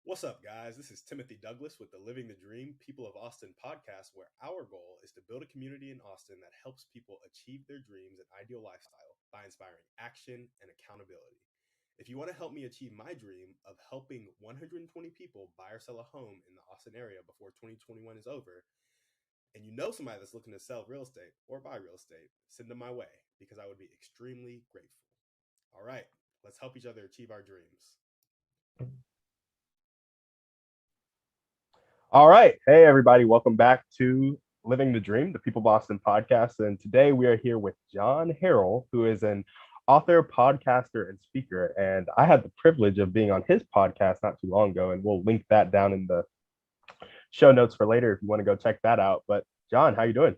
What's up, guys? This is Timothy Douglas with the Living the Dream People of Austin podcast, where our goal is to build a community in Austin that helps people achieve their dreams and ideal lifestyle by inspiring action and accountability. If you want to help me achieve my dream of helping 120 people buy or sell a home in the Austin area before 2021 is over, and you know somebody that's looking to sell real estate or buy real estate, send them my way because I would be extremely grateful. All right, let's help each other achieve our dreams. All right. Hey, everybody. Welcome back to Living the Dream, the People Boston podcast. And today we are here with John Harrell, who is an author, podcaster, and speaker. And I had the privilege of being on his podcast not too long ago. And we'll link that down in the show notes for later if you want to go check that out. But John, how you doing?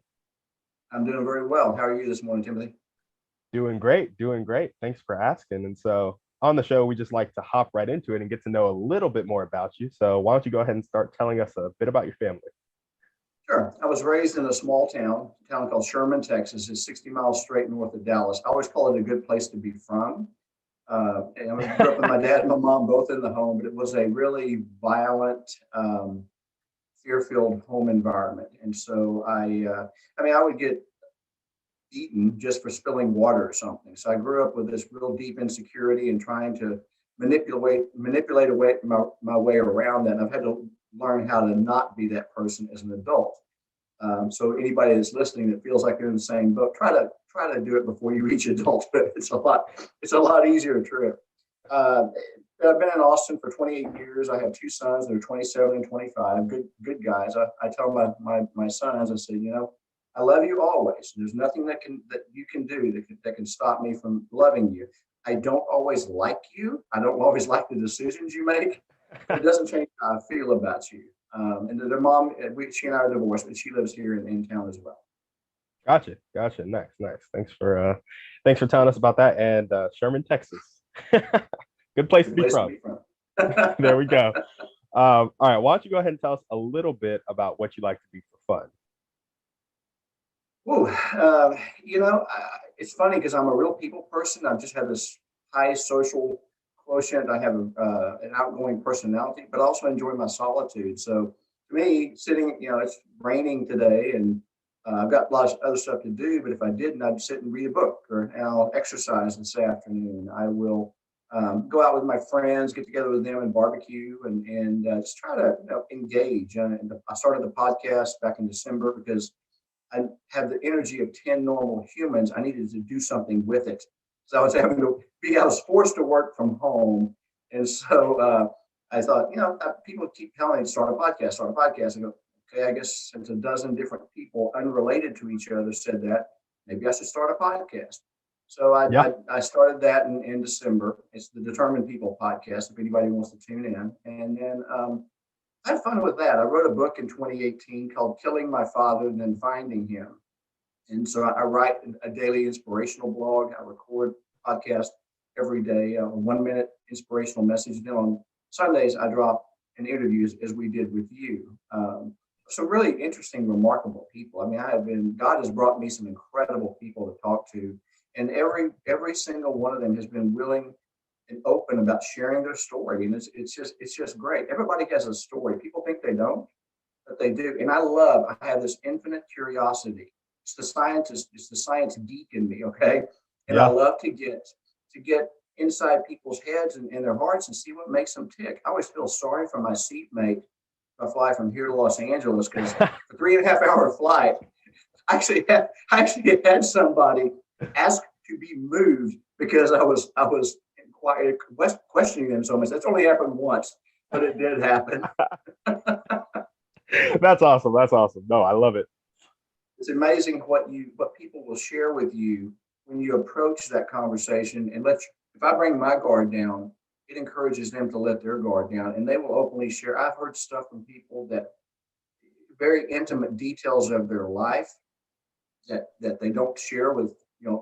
I'm doing very well. How are you this morning, Timothy? Doing great. Doing great. Thanks for asking. And so on the show, we just like to hop right into it and get to know a little bit more about you. So why don't you go ahead and start telling us a bit about your family? Sure. I was raised in a small town called Sherman, Texas. It's 60 miles straight north of Dallas. I always call it a good place to be from. And I grew up with my dad and my mom both in the home, but it was a really violent, fear-filled home environment. And so I would get beaten just for spilling water or something. So I grew up with this real deep insecurity and trying to manipulate away my way around that. And I've had to learn how to not be that person as an adult. So anybody that's listening that feels like they're in the same boat, try to do it before you reach adulthood. It's a lot easier trip. I've been in Austin for 28 years. I have two sons. They're 27 and 25. Good guys. I tell my sons, I say, I love you always. There's nothing that you can do that can stop me from loving you. I don't always like you. I don't always like the decisions you make. It doesn't change how I feel about you. And their mom, she and I are divorced, but she lives here in town as well. Gotcha. Nice. Thanks for telling us about that. And Sherman, Texas. Good place to be from. There we go. All right. Why don't you go ahead and tell us a little bit about what you like to do for fun? It's funny because I'm a real people person. I just have this high social quotient. I have an outgoing personality, but I also enjoy my solitude. So to me, sitting, it's raining today and I've got lots of other stuff to do, but if I didn't, I'd sit and read a book or I'll exercise this afternoon. I will go out with my friends, get together with them and barbecue and just try to engage. And I started the podcast back in December because I have the energy of 10 normal humans. I needed to do something with it. So I was forced to work from home. And so I thought, people keep telling me to start a podcast. I go, okay, I guess since a dozen different people unrelated to each other said that, maybe I should start a podcast. So I started that in December. It's the Determined People podcast, if anybody wants to tune in. And then I had fun with that. I wrote a book in 2018 called Killing My Father and Then Finding Him. And so I write a daily inspirational blog. I record podcast every day, a 1-minute inspirational message. Then on Sundays, I drop an interview as we did with you. Some really interesting, remarkable people. I mean, God has brought me some incredible people to talk to. And every single one of them has been willing and open about sharing their story. And it's just great. Everybody has a story. People think they don't, but they do. And I have this infinite curiosity. It's the science geek in me, okay? And I love to get inside people's heads and their hearts and see what makes them tick. I always feel sorry for my seatmate if I fly from here to Los Angeles because the 3.5-hour flight, I actually had somebody ask to be moved because I was questioning them so much. That's only happened once, but it did happen. That's awesome. No, I love it. It's amazing what people will share with you when you approach that conversation and if I bring my guard down, it encourages them to let their guard down and they will openly share. I've heard stuff from people that very intimate details of their life that they don't share with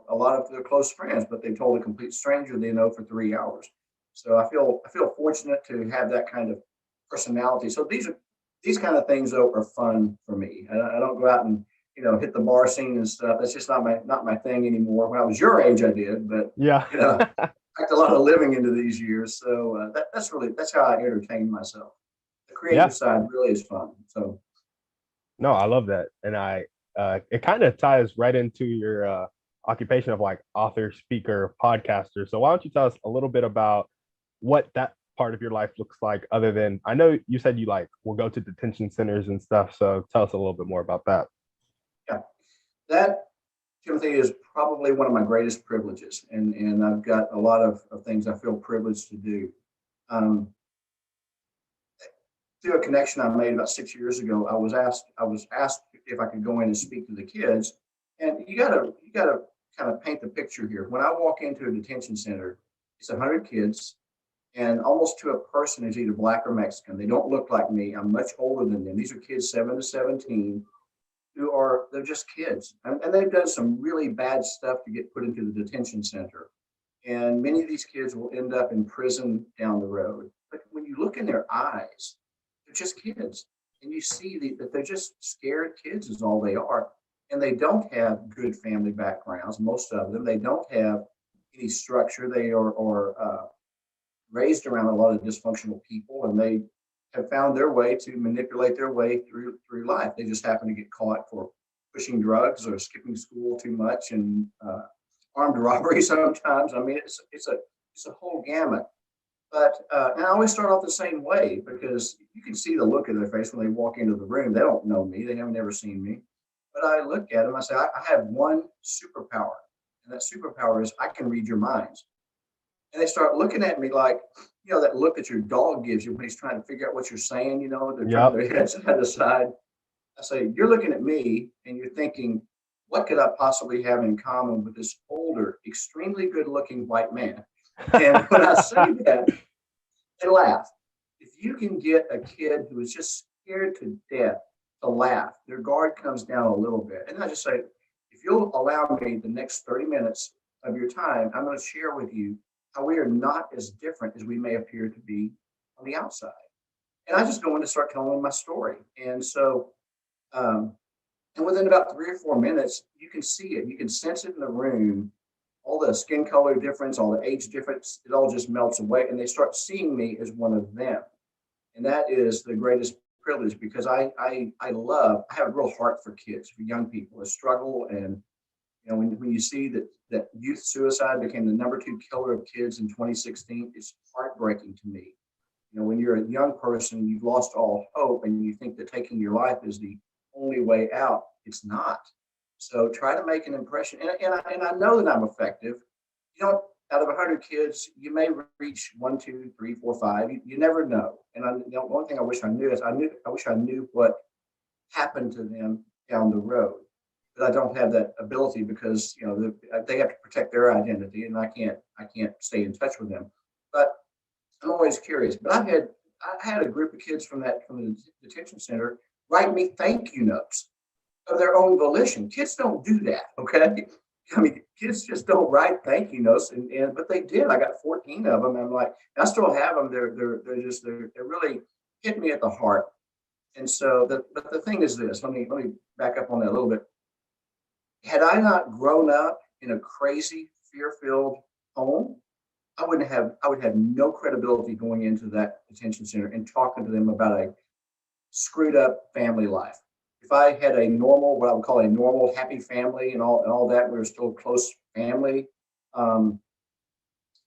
a lot of their close friends, but they told a complete stranger they know for 3 hours. So I feel fortunate to have that kind of personality. So these kind of things though are fun for me. I don't go out and hit the bar scene and stuff. That's just not my thing anymore. When I was your age, I did, but packed a lot of living into these years. So that's how I entertain myself. The Yeah. creative side really is fun. So No, I love that. And it kind of ties right into your occupation of like author, speaker, podcaster. So why don't you tell us a little bit about what that part of your life looks like, other than, I know you said you like will go to detention centers and stuff. So tell us a little bit more about that. yeah, that Timothy is probably one of my greatest privileges, and I've got a lot of things I feel privileged to do. Um, Through a connection I made about 6 years ago, I was asked if I could go in and speak to the kids. And you gotta kind of paint the picture here. When I walk into a detention center, it's 100 kids, and almost to a person is either black or Mexican. They don't look like me. I'm much older than them. These are kids 7 to 17 they're just kids, and they've done some really bad stuff to get put into the detention center. And many of these kids will end up in prison down the road. But when you look in their eyes, they're just kids. And you see that they're just scared kids, is all they are. And they don't have good family backgrounds, most of them. They don't have any structure. They are raised around a lot of dysfunctional people, and they have found their way to manipulate their way through life. They just happen to get caught for pushing drugs or skipping school too much, and armed robbery sometimes. I mean, it's a whole gamut. But and I always start off the same way, because you can see the look in their face when they walk into the room. They don't know me. They haven't ever seen me. But I look at them. I say, I have one superpower, and that superpower is I can read your minds. And they start looking at me like, that look that your dog gives you when he's trying to figure out what you're saying. They're Yep. turning their heads to the side. I say, you're looking at me and you're thinking, what could I possibly have in common with this older, extremely good looking white man? And when I say that, they laugh. If you can get a kid who is just scared to death to laugh, their guard comes down a little bit. And I just say, if you'll allow me the next 30 minutes of your time, I'm going to share with you how we are not as different as we may appear to be on the outside. And I just go in to start telling them my story. And so, and within about 3 or 4 minutes, you can see it. You can sense it in the room. All the skin color difference, all the age difference, it all just melts away. And they start seeing me as one of them. And that is the greatest privilege, because I have a real heart for kids, for young people, a struggle. And when you see that youth suicide became the #2 killer of kids in 2016, it's heartbreaking to me. When you're a young person, you've lost all hope, and you think that taking your life is the only way out. It's not. So try to make an impression. And I know that I'm effective. Out of 100 kids, you may reach 1, 2, 3, 4, 5. You never know. And one thing I wish I knew is I wish I knew what happened to them down the road. But I don't have that ability, because they have to protect their identity, and I can't stay in touch with them. But I'm always curious. But I had a group of kids from the detention center write me thank you notes of their own volition. Kids don't do that, okay? I mean, kids just don't write thank you notes, but they did. I got 14 of them. And I'm like, I still have them. They're really hit me at the heart. And so, but the thing is this. Let me back up on that a little bit. Had I not grown up in a crazy, fear-filled home, I would have no credibility going into that detention center and talking to them about a screwed up family life. If I had what I would call a normal, happy family and all that, we were still a close family,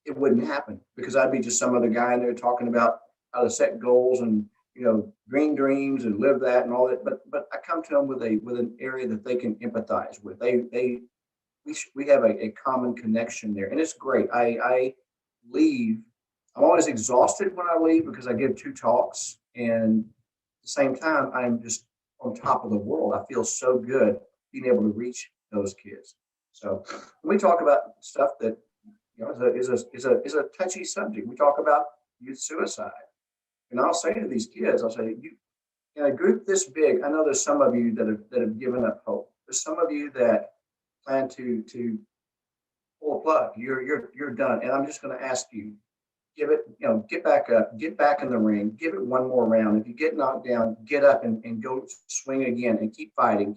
it wouldn't happen, because I'd be just some other guy in there talking about how to set goals and dream dreams and live that and all that. But I come to them with an area that they can empathize with. We have a common connection there, and it's great. I leave. I'm always exhausted when I leave, because I give 2 talks, and at the same time, I'm just on top of the world. I feel so good being able to reach those kids. So when we talk about stuff that is a touchy subject, we talk about youth suicide, and I'll say to these kids, I'll say, in a group this big, I know there's some of you that have given up hope. There's some of you that plan to pull a plug. You're done, and I'm just going to ask you, give it, get back up, get back in the ring, give it one more round. If you get knocked down, get up and go swing again, and keep fighting,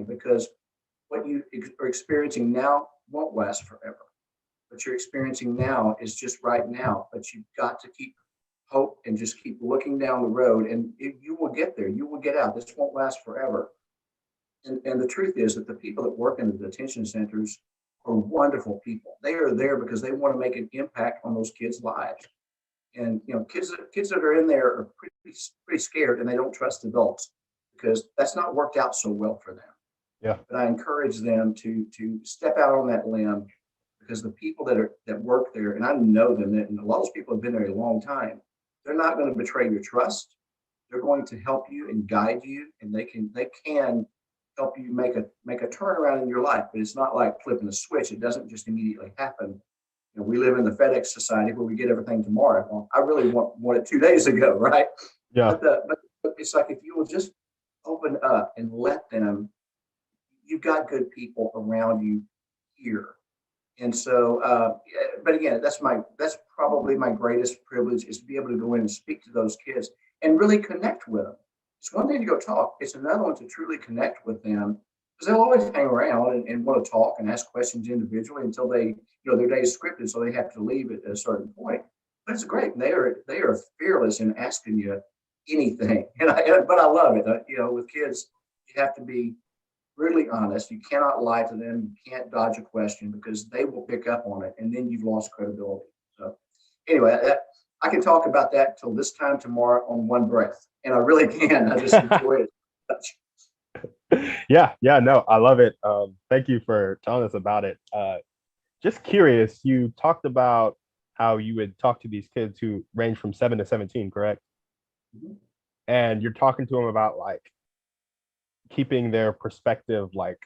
because what you are experiencing now won't last forever. what you're experiencing now is just right now, but you've got to keep hope and just keep looking down the road, and you will get there. You will get out. This won't last forever. And the truth is that the people that work in the detention centers are wonderful people. They are there because they want to make an impact on those kids' lives. And kids that are in there are pretty scared, and they don't trust adults because that's not worked out so well for them. Yeah. But I encourage them to step out on that limb, because the people that work there, and I know them, and a lot of those people have been there a long time. They're not going to betray your trust. They're going to help you and guide you, and they can help you make a turnaround in your life. But it's not like flipping a switch. It doesn't just immediately happen. We live in the FedEx society where we get everything tomorrow. Well, I really want it 2 days ago, right? Yeah. But it's like, if you will just open up and let them, you've got good people around you here. And so, but again, that's probably my greatest privilege, is to be able to go in and speak to those kids and really connect with them. It's one thing to go talk. It's another one to truly connect with them, because they'll always hang around and want to talk and ask questions individually until they, their day is scripted, so they have to leave at a certain point. But it's great. They are fearless in asking you anything, but I love it. With kids, you have to be really honest. You cannot lie to them. You can't dodge a question, because they will pick up on it, and then you've lost credibility. So anyway, I can talk about that till this time tomorrow on one breath, and I really can. I just enjoy it. Yeah, no, I love it. Thank you for telling us about it. Just curious, you talked about how you would talk to these kids who range from 7 to 17, correct? Mm-hmm. And you're talking to them about like keeping their perspective like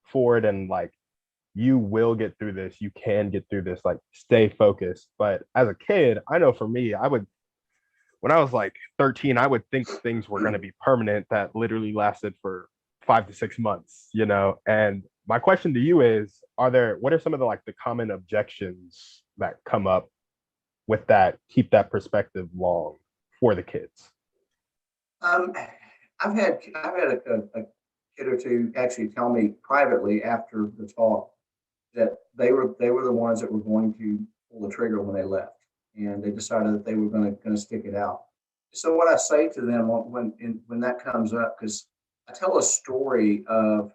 forward, and like, you will get through this, you can get through this, like, stay focused. But as a kid, I know for me, when I was like 13, I would think things were going to be permanent that literally lasted for 5 to 6 months, And my question to you is, what are some of the common objections that come up with that, keep that perspective long for the kids? I've had a kid or two actually tell me privately after the talk that they were the ones that were going to pull the trigger when they left, and they decided that they were going to stick it out. So what I say to them when that comes up, because I tell a story of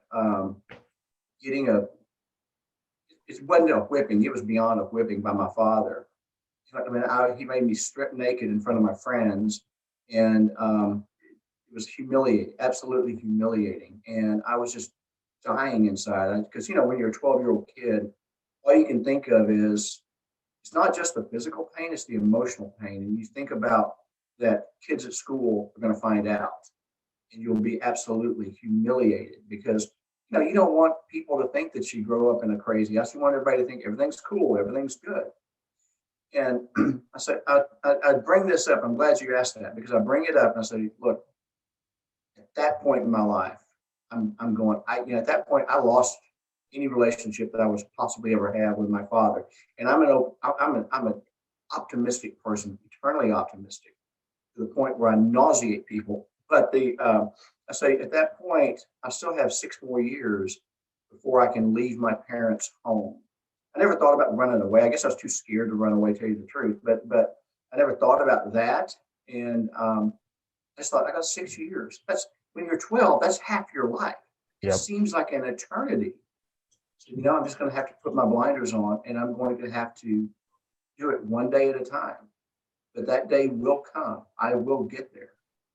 getting it wasn't a whipping, it was beyond a whipping by my father. He made me strip naked in front of my friends, and it was humiliating, absolutely humiliating. And I was just dying inside, because, when you're a 12-year-old kid, all you can think of is, it's not just the physical pain, it's the emotional pain. And you think about that kids at school are going to find out, and you'll be absolutely humiliated, because you don't want people to think that you grow up in a crazy house. You want everybody to think everything's cool, everything's good. And I said, I bring this up. I'm glad you asked that, because I bring it up and I say, look, at that point in my life, I'm going, at that point, I lost any relationship that I was possibly ever have with my father. And I'm an optimistic person, eternally optimistic, to the point where I nauseate people. But I say, at that point, I still have 6 more years before I can leave my parents' home. I never thought about running away. I guess I was too scared to run away, to tell you the truth. But I never thought about that. And I just thought, I got 6 years. That's, when you're 12, that's half your life. It Yep. seems like an eternity. So, I'm just going to have to put my blinders on, and I'm going to have to do it one day at a time. But that day will come. I will get there.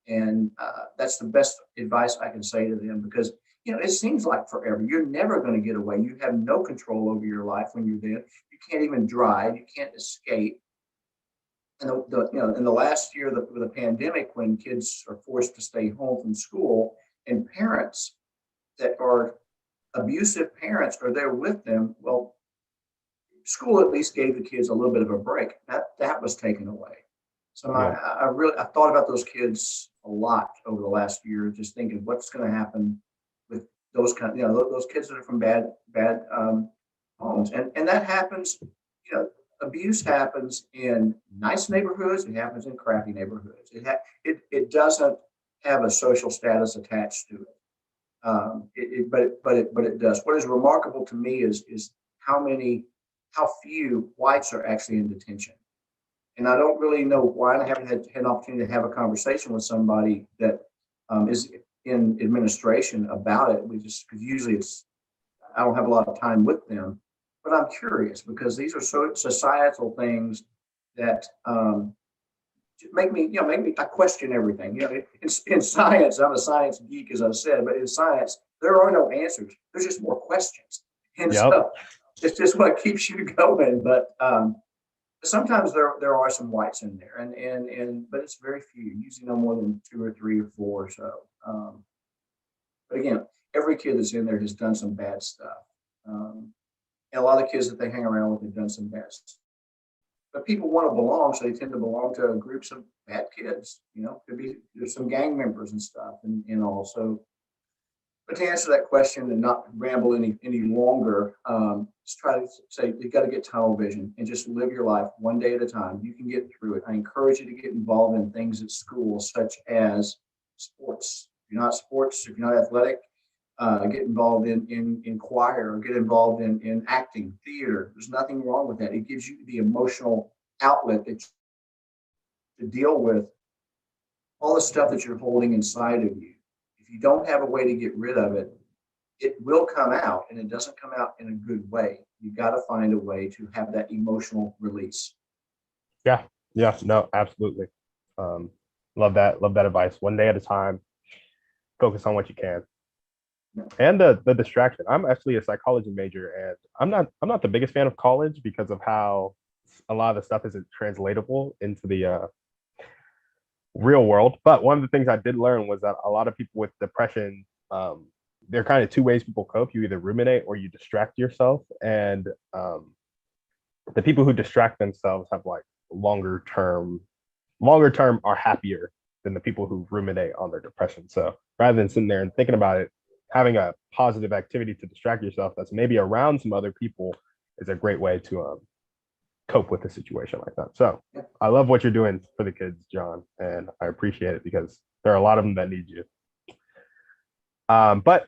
And that's the best advice I can say to them, because, it seems like forever. You're never going to get away. You have no control over your life when you're there. You can't even drive. You can't escape. And in the last year of the pandemic, when kids are forced to stay home from school, and parents that are abusive parents are there with them, well, school at least gave the kids a little bit of a break. That was taken away. So I thought about those kids a lot over the last year, just thinking what's going to happen with those those kids that are from bad homes, and that happens. Abuse happens in nice neighborhoods. It happens in crappy neighborhoods. It doesn't have a social status attached to it. But it does. What is remarkable to me is how many how few whites are actually in detention. And I don't really know why. And I haven't had an opportunity to have a conversation with somebody that is in administration about it. Because usually I don't have a lot of time with them, but I'm curious because these are so societal things that make me, I question everything. In science, I'm a science geek, as I've said, but in science, there are no answers. There's just more questions. And Yep. so it's just what keeps you going. But sometimes there are some whites in there, but it's very few, usually no more than 2 or 3 or 4 or so. But again, every kid that's in there has done some bad stuff. And a lot of kids that they hang around with have done some bad stuff. But people want to belong, so they tend to belong to groups of bad kids. Could be there's some gang members and stuff, and all. So, but to answer that question and not ramble any longer, just try to say you got to get tunnel vision and just live your life one day at a time. You can get through it. I encourage you to get involved in things at school, such as sports. If you're not sports, if you're not athletic, get involved in choir, or get involved in acting, theater. There's nothing wrong with that. It gives you the emotional outlet to deal with all the stuff that you're holding inside of you. If you don't have a way to get rid of it, it will come out, and it doesn't come out in a good way. You've got to find a way to have that emotional release. Yeah, no, absolutely. Love that advice. One day at a time, focus on what you can. And the distraction. I'm actually a psychology major, and I'm not the biggest fan of college because of how a lot of the stuff isn't translatable into the real world. But one of the things I did learn was that a lot of people with depression, there are kind of two ways people cope. You either ruminate or you distract yourself. And the people who distract themselves have like longer term are happier than the people who ruminate on their depression. So rather than sitting there and thinking about it, having a positive activity to distract yourself that's maybe around some other people is a great way to cope with a situation like that. So I love what you're doing for the kids, John, and I appreciate it because there are a lot of them that need you. But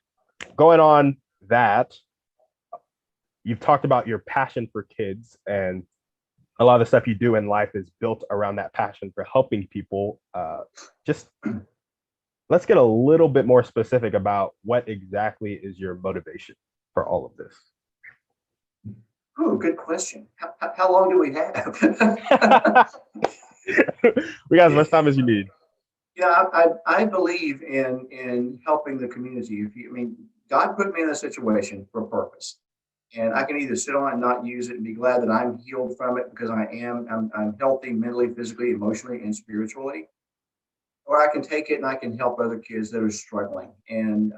going on that, you've talked about your passion for kids, and a lot of the stuff you do in life is built around that passion for helping people. Just let's get a little bit more specific about what exactly is your motivation for all of this. Ooh, good question. How long do we have? We got as much time as you need. Yeah, I believe in helping the community. God put me in a situation for a purpose, and I can either sit on it and not use it and be glad that I'm healed from it because I'm healthy mentally, physically, emotionally, and spiritually, or I can take it and I can help other kids that are struggling. And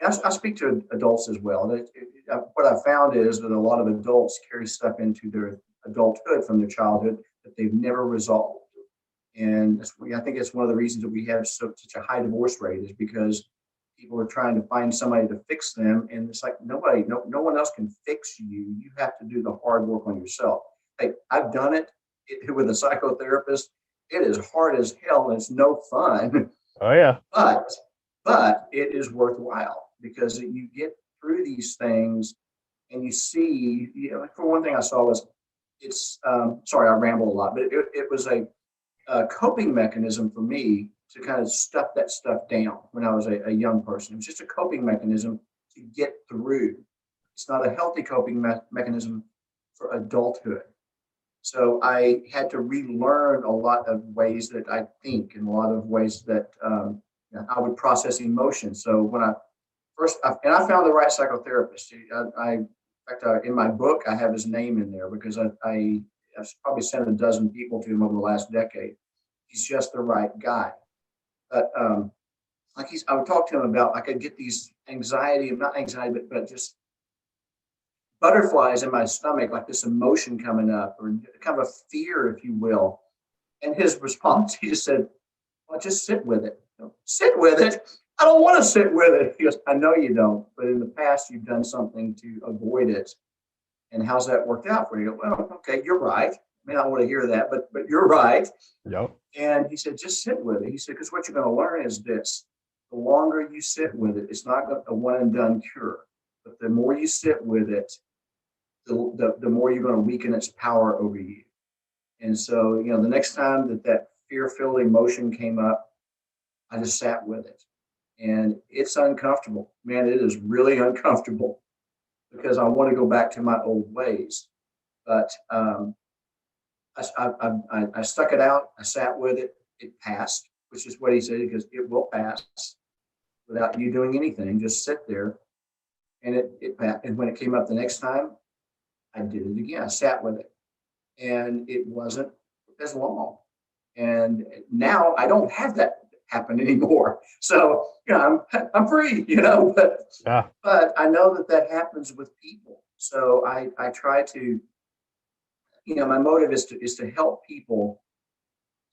I speak to adults as well. What I found is that a lot of adults carry stuff into their adulthood from their childhood that they've never resolved. And I think it's one of the reasons that we have such a high divorce rate is because people are trying to find somebody to fix them. And it's like, no one else can fix you. You have to do the hard work on yourself. Hey, I've done it with a psychotherapist. It is hard as hell and it's no fun. Oh, yeah. But it is worthwhile because you get through these things and you see, for one thing I saw was sorry, I ramble a lot, but it was a coping mechanism for me to kind of stuff that stuff down when I was a young person. It was just a coping mechanism to get through. It's not a healthy coping mechanism for adulthood. So I had to relearn a lot of ways that I think and a lot of ways that I would process emotions. So when I found the right psychotherapist. In fact, in my book, I have his name in there because I've probably sent a dozen people to him over the last decade. He's just the right guy. But I would talk to him about, I could get these not anxiety, but just butterflies in my stomach, like this emotion coming up, or kind of a fear, if you will. And his response, he just said, well, just sit with it. Sit with it? I don't want to sit with it. He goes, I know you don't, but in the past, you've done something to avoid it. And how's that worked out for you? Well, okay, you're right. I may not want to hear that, but you're right. Yep. And he said, just sit with it. He said, because what you're going to learn is this. The longer you sit with it, it's not a one and done cure. But the more you sit with it, the more you're going to weaken its power over you. And so, the next time that fear-filled emotion came up, I just sat with it. And it's uncomfortable. Man, it is really uncomfortable because I want to go back to my old ways. But I stuck it out. I sat with it. It passed, which is what he said, because it will pass without you doing anything. Just sit there. And it passed. And when it came up the next time, I did it again. I sat with it. And it wasn't as long. And now I don't have that happen anymore. So, I'm free, but I know that happens with people. So I try to, my motive is to help people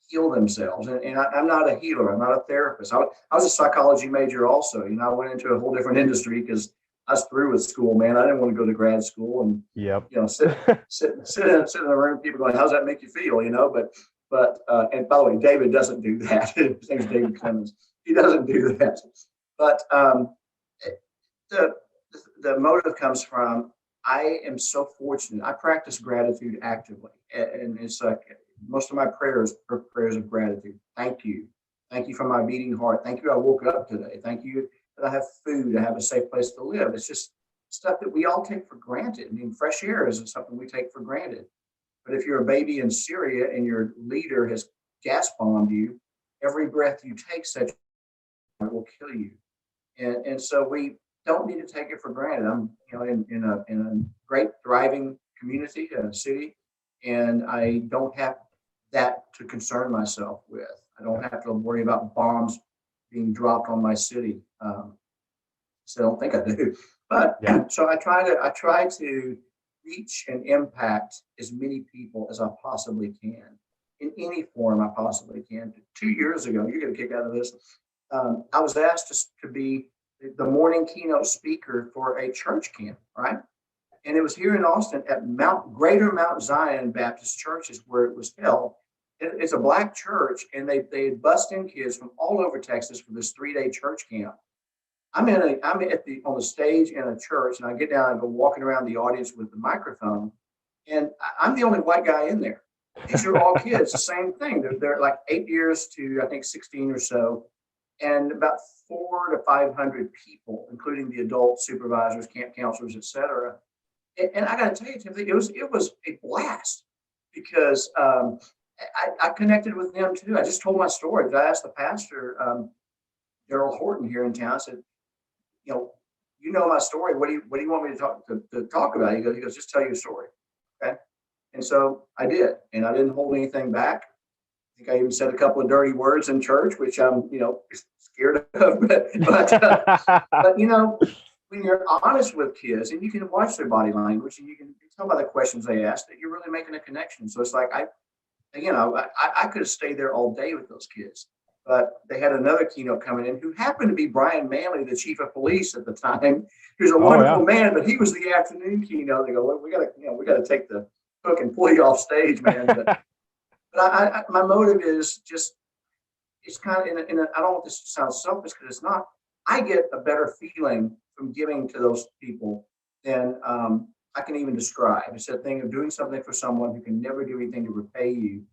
heal themselves. And I'm not a healer. I'm not a therapist. I was a psychology major also. I went into a whole different industry because I was through with school, man. I didn't want to go to grad school and, sit in a room, people going, how's that make you feel? But and by the way, David doesn't do that. His name's David Clemens. He doesn't do that. But the motive comes from, I am so fortunate. I practice gratitude actively, and it's like most of my prayers are prayers of gratitude. Thank you. Thank you for my beating heart. Thank you I woke up today. Thank you that I have food, I have a safe place to live. It's just stuff that we all take for granted. I mean, fresh air isn't something we take for granted. But if you're a baby in Syria and your leader has gas bombed you, every breath you take will kill you. And so we don't need to take it for granted. I'm in a great thriving community, a city, and I don't have that to concern myself with. I don't have to worry about bombs being dropped on my city. So I don't think I do. But so I try to reach and impact as many people as I possibly can in any form I possibly can. 2 years ago, you're going to kick out of this. I was asked to be the morning keynote speaker for a church camp, right? And it was here in Austin at Greater Mount Zion Baptist Church is where it was held. It's a Black church, and they had bussed in kids from all over Texas for this 3-day church camp. I'm on the stage in a church, and I get down and go walking around the audience with the microphone, and I'm the only white guy in there. These are all kids, the same thing. They're like 8 years to, I think, 16 or so, and about 400 to 500 people, including the adult supervisors, camp counselors, etc. And I got to tell you, Timothy, it was a blast because I connected with them too. I just told my story. I asked the pastor, Daryl Horton here in town. I said, you know my story. What do you want me to talk about? He goes, just tell your story. Okay. And so I did, and I didn't hold anything back. I think I even said a couple of dirty words in church, which I'm, scared of. But when you're honest with kids and you can watch their body language and you can tell by the questions they ask that you're really making a connection. So it's like, I could have stayed there all day with those kids. But they had another keynote coming in who happened to be Brian Manley, the chief of police at the time. He was a wonderful man, but he was the afternoon keynote. They go, well, we got to take the hook and pull you off stage, man. But my motive is just, it's kind of I don't want this to sound selfish because it's not. I get a better feeling from giving to those people than I can even describe. It's a thing of doing something for someone who can never do anything to repay you.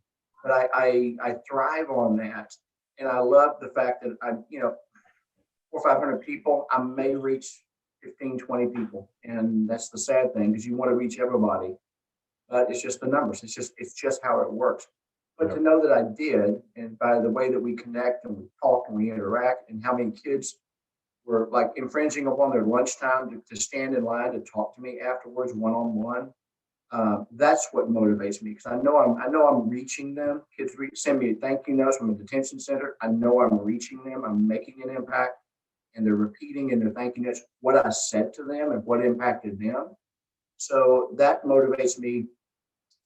But I thrive on that. And I love the fact that 400 or 500 people, I may reach 15, 20 people. And that's the sad thing because you want to reach everybody. But it's just the numbers. It's just how it works. But to know that I did, and by the way that we connect and we talk and we interact, and how many kids were like infringing upon their lunchtime to stand in line to talk to me afterwards, one-on-one. That's what motivates me because I know I'm reaching them. Kids send me thank you notes from a detention center. I know I'm reaching them. I'm making an impact, and they're repeating in their thank you notes what I said to them and what impacted them. So that motivates me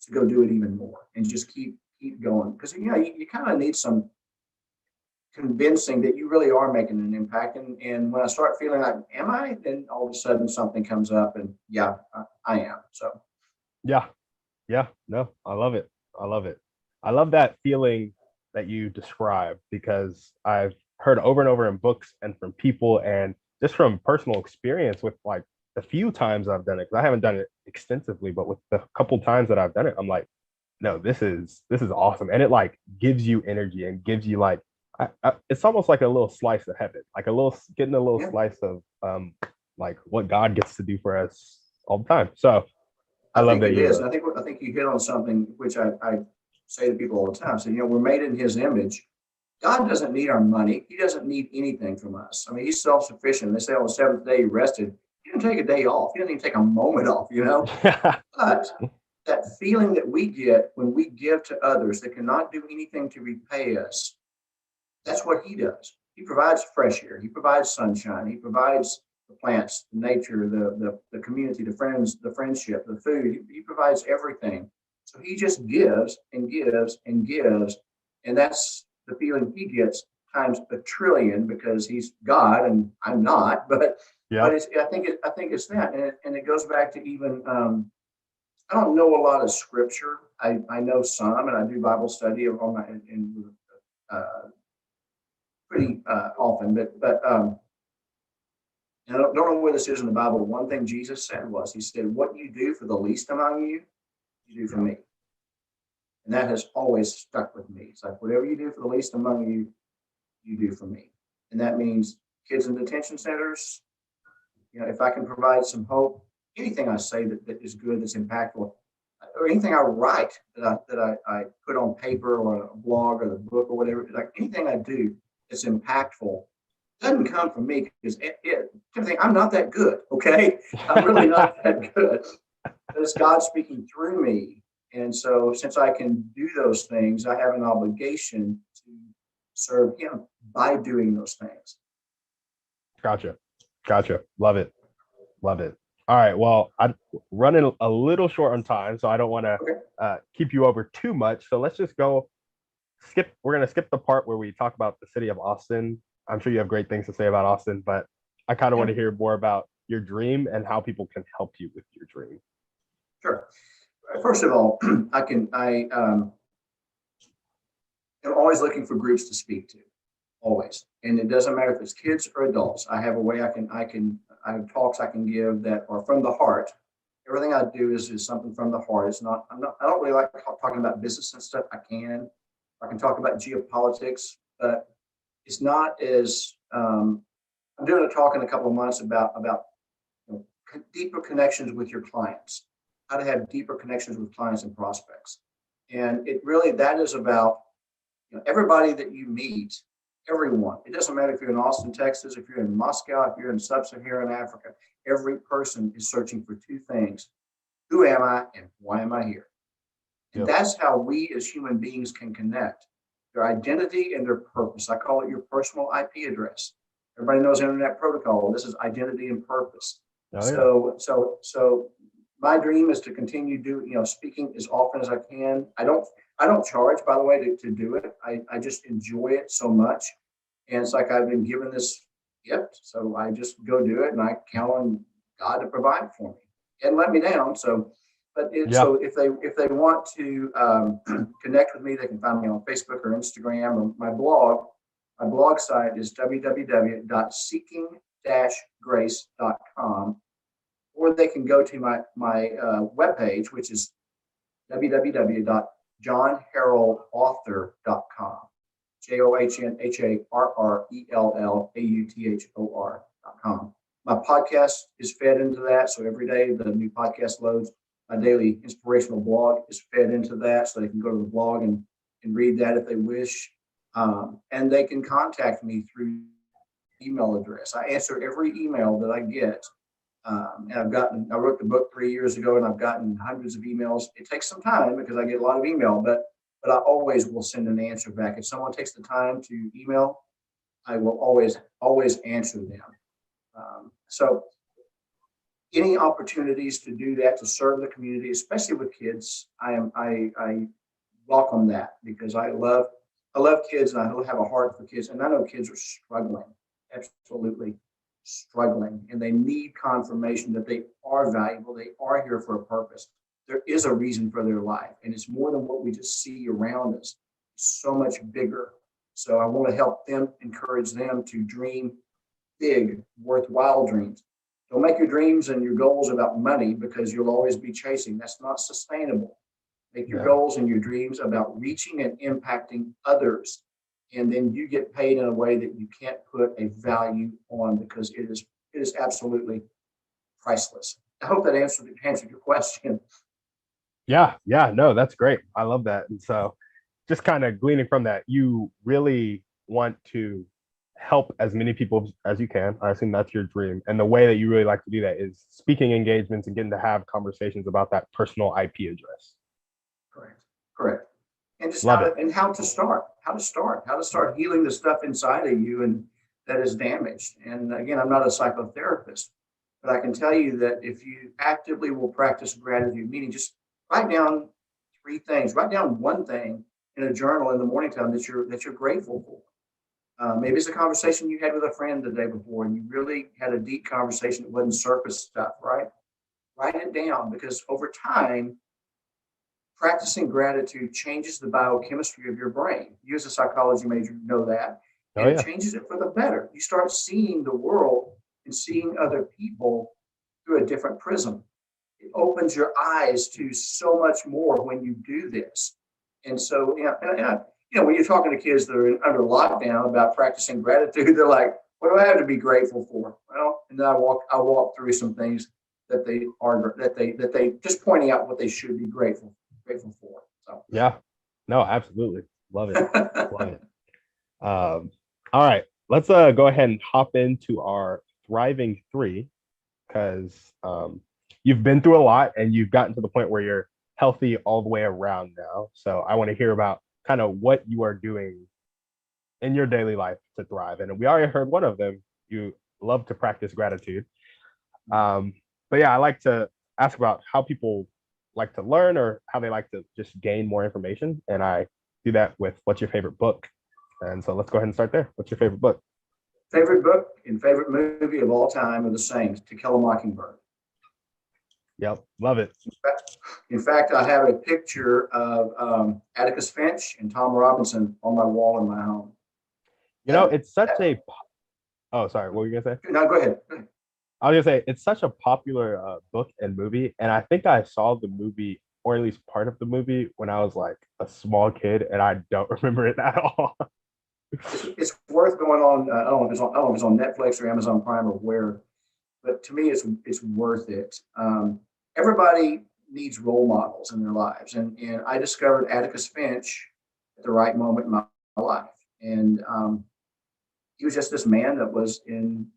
to go do it even more and just keep going because you kind of need some convincing that you really are making an impact. And when I start feeling like, am I? Then all of a sudden something comes up, and I am. So. Yeah. No, I love it. I love that feeling that you describe because I've heard over and over in books and from people and just from personal experience with like the few times I've done it, because I haven't done it extensively, but with the couple times that I've done it, I'm like, no, this is awesome. And it like gives you energy and gives you like it's almost like a little slice of heaven, like a little getting a little slice of like what God gets to do for us all the time. So I love think that it you is. And I think you hit on something which I say to people all the time. So, we're made in his image. God doesn't need our money. He doesn't need anything from us. I mean, he's self-sufficient. They say on the seventh day he rested. He didn't take a day off. He didn't even take a moment off. But that feeling that we get when we give to others that cannot do anything to repay us, that's what he does. He provides fresh air. He provides sunshine. He provides the plants, the nature, the community, the friends, the friendship, the food. He provides everything. So he just gives and gives and gives. And that's the feeling he gets times a trillion because he's God and I'm not. But I think it's that. And it goes back to even I don't know a lot of scripture. I know some, and I do Bible study on my pretty often. But and I don't know where this is in the Bible. One thing Jesus said was, he said, "What you do for the least among you, you do for me." And that has always stuck with me. It's like, whatever you do for the least among you, you do for me. And that means kids in detention centers. If I can provide some hope, anything I say that is good, that's impactful, or anything I write that I put on paper or a blog or the book or whatever, like anything I do that's impactful doesn't come from me because Timothy, I'm not that good. Okay, I'm really not that good. But it's God speaking through me, and so since I can do those things, I have an obligation to serve Him by doing those things. Gotcha. Love it. All right. Well, I'm running a little short on time, so I don't want to keep you over too much. So let's just skip. We're going to skip the part where we talk about the city of Austin. I'm sure you have great things to say about Austin, but I kind of want to hear more about your dream and how people can help you with your dream. Sure. First of all, I am always looking for groups to speak to, always. And it doesn't matter if it's kids or adults. I have a way I have talks I can give that are from the heart. Everything I do is something from the heart. I don't really like talking about business and stuff. I can talk about geopolitics, but it's not as, I'm doing a talk in a couple of months about deeper connections with your clients, how to have deeper connections with clients and prospects. And that is about everybody that you meet, everyone. It doesn't matter if you're in Austin, Texas, if you're in Moscow, if you're in sub-Saharan Africa. Every person is searching for two things: who am I and why am I here? And that's how we as human beings can connect. Their identity and their purpose. I call it your personal IP address. Everybody knows Internet Protocol. This is identity and purpose. So my dream is to continue speaking as often as I can. I don't charge, by the way, to do it. I just enjoy it so much. And it's like I've been given this gift. So I just go do it and I count on God to provide for me and let me down. So if they want to connect with me, they can find me on Facebook or Instagram or my blog. My blog site is www.seeking-grace.com, or they can go to my webpage, which is www.johnharrellauthor.com. JOHNHARRELLAUTHOR.com. My podcast is fed into that. So every day the new podcast loads. My daily inspirational blog is fed into that. So they can go to the blog and read that if they wish. And they can contact me through email address. I answer every email that I get. And I wrote the book 3 years ago and I've gotten hundreds of emails. It takes some time because I get a lot of email, but I always will send an answer back. If someone takes the time to email, I will always answer them. So any opportunities to do that, to serve the community, especially with kids, I welcome that because I love kids and I have a heart for kids. And I know kids are struggling, absolutely struggling, and they need confirmation that they are valuable. They are here for a purpose. There is a reason for their life, and it's more than what we just see around us. It's so much bigger. So I want to help them, encourage them to dream big, worthwhile dreams. Don't make your dreams and your goals about money because you'll always be chasing. That's not sustainable. Make your goals and your dreams about reaching and impacting others. And then you get paid in a way that you can't put a value on because it is absolutely priceless. I hope that answered your question. Yeah, no, that's great. I love that. And so just kind of gleaning from that, you really want to help as many people as you can. I assume that's your dream. And the way that you really like to do that is speaking engagements and getting to have conversations about that personal IP address. Correct. And just Love it. How to start healing the stuff inside of you and that is damaged. And again, I'm not a psychotherapist, but I can tell you that if you actively will practice gratitude, meaning just write down 3 things, write down 1 thing in a journal in the morning time that you're grateful for. Maybe it's a conversation you had with a friend the day before and you really had a deep conversation that wasn't surface stuff, right? Write it down because over time, practicing gratitude changes the biochemistry of your brain. You as a psychology major know that. And it changes it for the better. You start seeing the world and seeing other people through a different prism. It opens your eyes to so much more when you do this. And so, when you're talking to kids that are under lockdown about practicing gratitude, they're like, "What do I have to be grateful for?" Well, and then I walk through some things that they just pointing out what they should be grateful for. So yeah, no, absolutely, love it, love it. All right, let's go ahead and hop into our thriving 3 because you've been through a lot and you've gotten to the point where you're healthy all the way around now. So I want to hear about kind of what you are doing in your daily life to thrive. And we already heard one of them. You love to practice gratitude. But yeah, I like to ask about how people like to learn or how they like to just gain more information. And I do that with what's your favorite book? And so let's go ahead and start there. What's your favorite book? Favorite book and favorite movie of all time are the same, To Kill a Mockingbird. Yep, love it. In fact, I have a picture of Atticus Finch and Tom Robinson on my wall in my home. It's such a... Oh, sorry, what were you going to say? No, go ahead. I was going to say, it's such a popular book and movie, and I think I saw the movie, or at least part of the movie, when I was like a small kid, and I don't remember it at all. It's worth going on. I don't know if it's on Netflix or Amazon Prime or where, but to me, it's worth it. Everybody needs role models in their lives, and I discovered Atticus Finch at the right moment in my life, and he was just this man that was in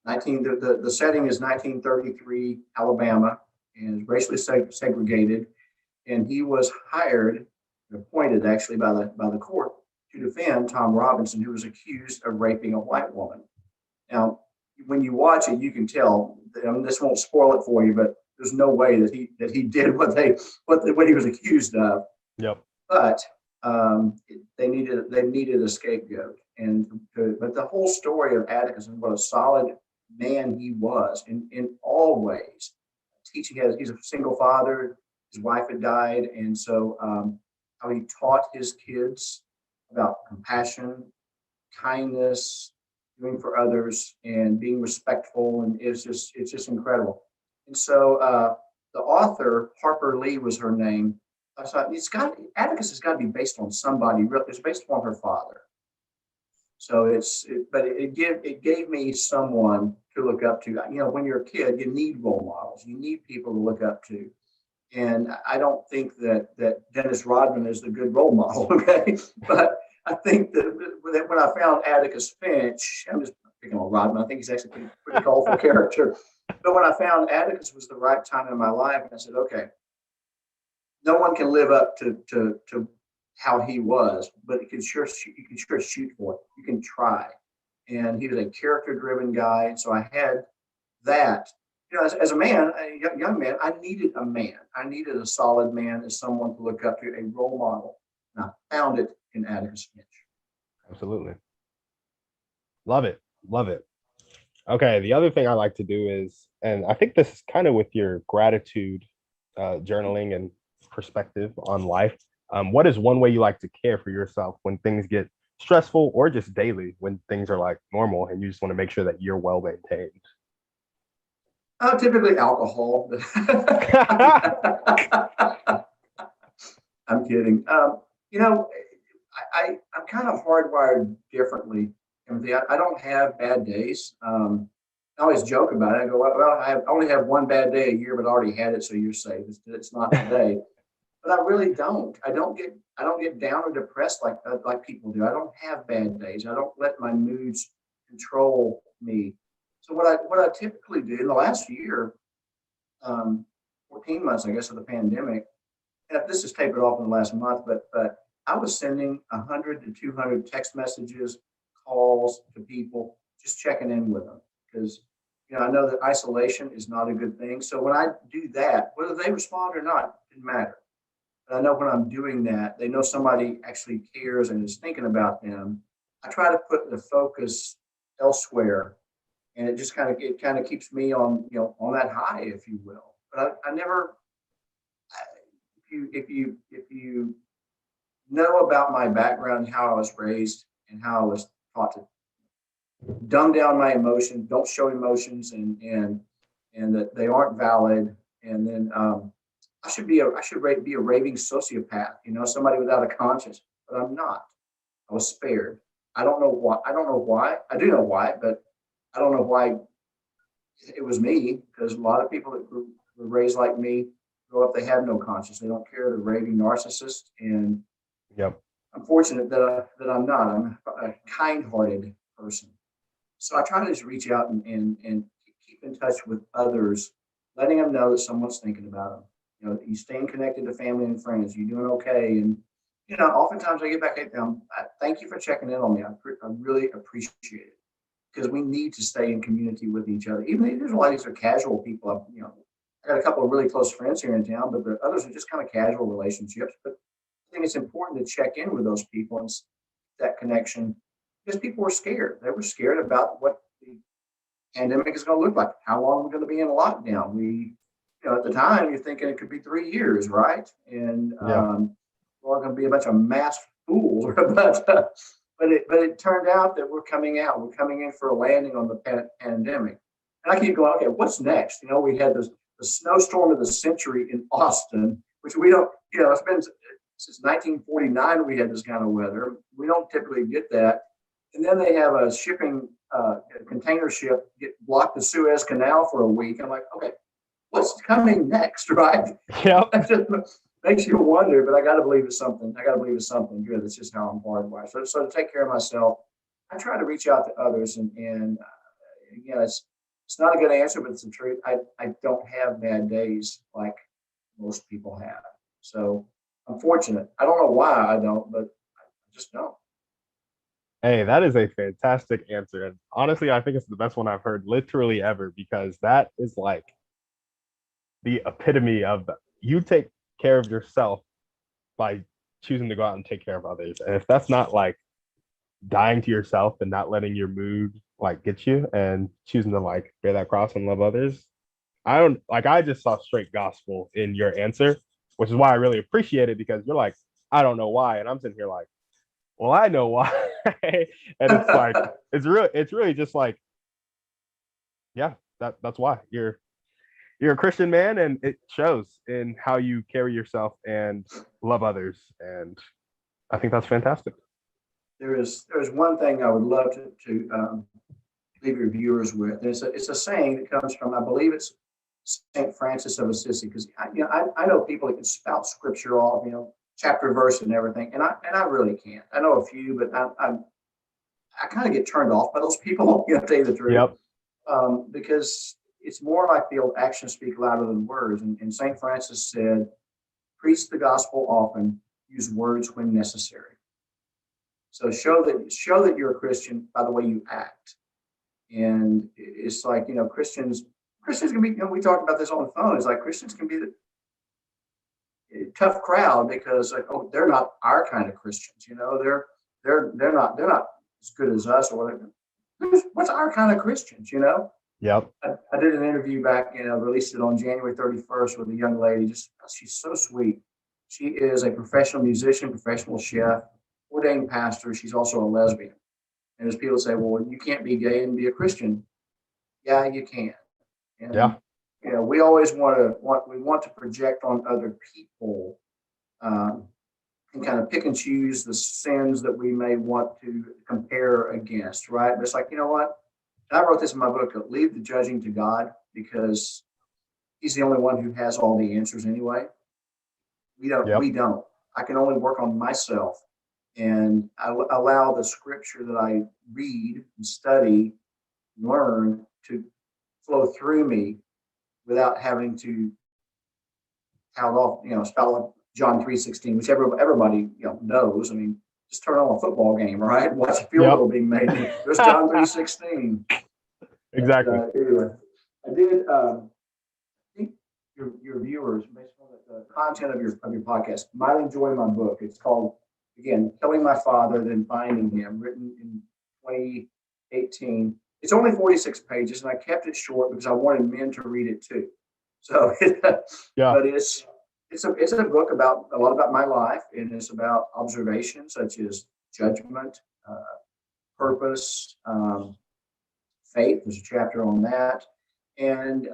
the setting is 1933 Alabama and is racially segregated, and he was hired, appointed actually by the court to defend Tom Robinson, who was accused of raping a white woman. Now, when you watch it, you can tell. I mean, this won't spoil it for you, but there's no way that he did what he was accused of. Yep. But they needed a scapegoat, but the whole story of Atticus and what a solid man he was in all ways. He's a single father. His wife had died, and so how he taught his kids about compassion, kindness, doing for others, and being respectful, and it's just incredible. And so the author, Harper Lee was her name. I thought Atticus has got to be based on somebody. It's based on her father. So it gave me someone to look up to. When you're a kid, you need role models. You need people to look up to. And I don't think that Dennis Rodman is the good role model, okay? But I think that when I found Atticus Finch, I'm just picking on Rodman. I think he's actually a pretty colorful character. But when I found Atticus was the right time in my life, and I said, okay, no one can live up to how he was, but you can sure shoot for it. You can try. And he was a character-driven guy. So I had that. As a man, a young man, I needed a man. I needed a solid man as someone to look up to, a role model. And I found it in Atticus Finch. Absolutely. Love it. Love it. Okay, the other thing I like to do is, and I think this is kind of with your gratitude journaling and perspective on life. What is one way you like to care for yourself when things get stressful, or just daily when things are like normal and you just want to make sure that you're well maintained? Typically alcohol. I'm kidding. I'm kind of hardwired differently, Timothy. I don't have bad days. I always joke about it. I go, well, I only have one bad day a year, but I already had it, so you're safe. It's not today. But I really don't. I don't get down or depressed like people do. I don't have bad days. I don't let my moods control me. So what I typically do in the last year, 14 months, I guess, of the pandemic, and this is tapered off in the last month, but I was sending 100 to 200 text messages, calls to people, just checking in with them because I know that isolation is not a good thing. So when I do that, whether they respond or not, it didn't matter. But I know when I'm doing that, they know somebody actually cares and is thinking about them. I try to put the focus elsewhere, and it kind of keeps me on on that high, if you will. But I never. If you know about my background, how I was raised, and how I was taught to dumb down my emotions, don't show emotions, and that they aren't valid, and then I should be a raving sociopath, somebody without a conscience, but I'm not. I was spared. I don't know why. I don't know why. I do know why, but I don't know why it was me, because a lot of people that were raised like me grow up, they have no conscience. They don't care. They're raving narcissists, and Yep. I'm fortunate that I'm not. I'm a kind-hearted person. So I try to just reach out and keep in touch with others, letting them know that someone's thinking about them. You staying connected to family and friends. You doing okay? And oftentimes I get back at them. Thank you for checking in on me. I really appreciate it, because we need to stay in community with each other. Even if there's a lot of these are casual people. I got a couple of really close friends here in town, but the others are just kind of casual relationships. But I think it's important to check in with those people and that connection, because people were scared. They were scared about what the pandemic is going to look like. How long we're going to be in lockdown. At the time, you're thinking it could be 3 years, right? And we're all going to be a bunch of masked fools. but it turned out that we're coming out. We're coming in for a landing on the pandemic. And I keep going, okay, what's next? We had the snowstorm of the century in Austin, which we don't, it's been since 1949 we had this kind of weather. We don't typically get that. And then they have a shipping container ship block the Suez Canal for a week. I'm like, okay, what's coming next, right? Yep. That just makes you wonder, but I got to believe it's something. I got to believe it's something good. It's just how I'm hardwired. So to take care of myself, I try to reach out to others, and it's not a good answer, but it's the truth. I don't have bad days like most people have. So I'm fortunate. I don't know why I don't, but I just don't. Hey, that is a fantastic answer. And honestly, I think it's the best one I've heard literally ever, because that is like the epitome of you take care of yourself by choosing to go out and take care of others. And if that's not like dying to yourself and not letting your mood like get you, and choosing to like bear that cross and love others, I just saw straight gospel in your answer, which is why I really appreciate it, because you're like, I don't know why. And I'm sitting here like, well, I know why. And it's like, it's really just like, yeah, that's why you're a Christian man, and it shows in how you carry yourself and love others. And I think that's fantastic. There's one thing I would love to leave your viewers with. It's a saying that comes from, I believe it's Saint Francis of Assisi, because I know people that can spout scripture off, chapter verse and everything, and I really can't. I know a few, but I kind of get turned off by those people. To tell you the truth. Yep. Because it's more like the old actions speak louder than words. And Saint Francis said, "Preach the gospel often. Use words when necessary." So show that you're a Christian by the way you act. And it's like, Christians can be, we talked about this on the phone. It's like Christians can be the tough crowd, because like, oh, they're not our kind of Christians. They're not as good as us, or whatever. What's our kind of Christians? Yep. I did an interview back, released it on January 31st with a young lady. She's so sweet. She is a professional musician, professional chef, ordained pastor. She's also a lesbian. And as people say, well, you can't be gay and be a Christian. Yeah, you can. And Yeah. we always want to project on other people, and kind of pick and choose the sins that we may want to compare against, right? But it's like, you know what? And I wrote this in my book, leave the judging to God, because he's the only one who has all the answers anyway. Yep. We don't. I can only work on myself, and I allow the scripture that I read and study, learn to flow through me without having to count off, spell out John 3:16, which everybody knows. I mean, just turn on a football game, right? Watch a field goal being made. There's John 3:16. Exactly. Anyway, I did. I think your viewers, based on the content of your podcast, might enjoy my book. It's called, again, "Killing My Father, Then Finding Him," written in 2018. It's only 46 pages, and I kept it short because I wanted men to read it too. So, but it's a book about a lot about my life, and it's about observations such as judgment, purpose, faith. There's a chapter on that, and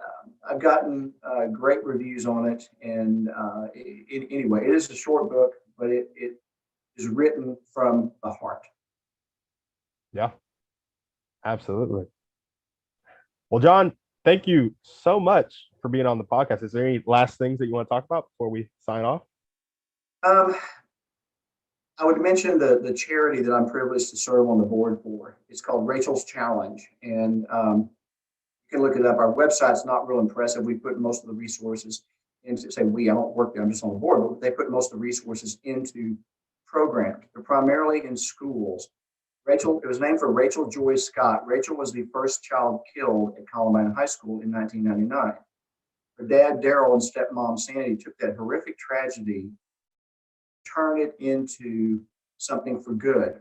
I've gotten great reviews on it. And anyway, it is a short book, but it is written from the heart. Yeah, absolutely. Well, John, thank you so much for being on the podcast. Is there any last things that you want to talk about before we sign off? I would mention the charity that I'm privileged to serve on the board for. It's called Rachel's Challenge, and you can look it up. Our website's not real impressive. We put most of the resources into, I don't work there, I'm just on the board, but they put most of the resources into programs. They're primarily in schools. It was named for Rachel Joy Scott. Rachel was the first child killed at Columbine High School in 1999. Her dad, Darrell, and stepmom, Sandy, took that horrific tragedy, turned it into something for good.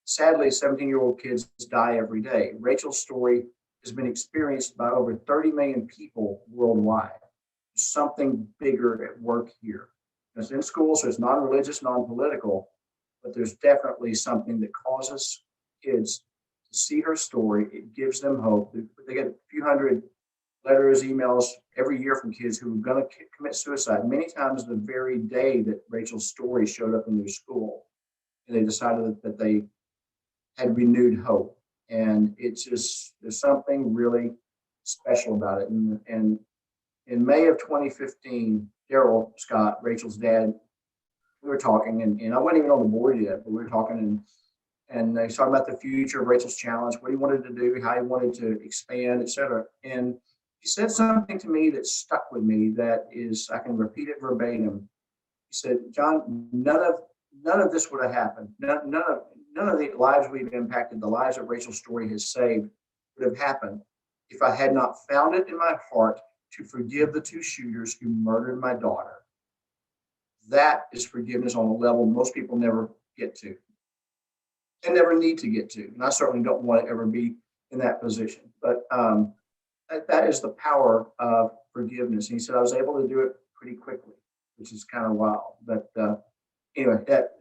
Sadly, 17-year-old kids die every day. Rachel's story has been experienced by over 30 million people worldwide. There's something bigger at work here. It's in schools, so it's non-religious, non-political, but there's definitely something that causes kids to see her story. It gives them hope. They get a few hundred letters, emails every year from kids who are going to commit suicide, many times the very day that Rachel's story showed up in their school. And they decided that they had renewed hope. And it's just, there's something really special about it. And in May of 2015, Harrell Scott, Rachel's dad, we were talking, and I wasn't even on the board yet, but we were talking, and they talking about the future of Rachel's Challenge, what he wanted to do, how he wanted to expand, et cetera. And he said something to me that stuck with me that is, I can repeat it verbatim. He said, "John, none of this would have happened. None of the lives we've impacted, the lives that Rachel's story has saved, would have happened if I had not found it in my heart to forgive the two shooters who murdered my daughter." That is forgiveness on a level most people never get to and never need to get to. And I certainly don't want to ever be in that position. But that is the power of forgiveness. And he said I was able to do it pretty quickly, which is kind of wild. But anyway, that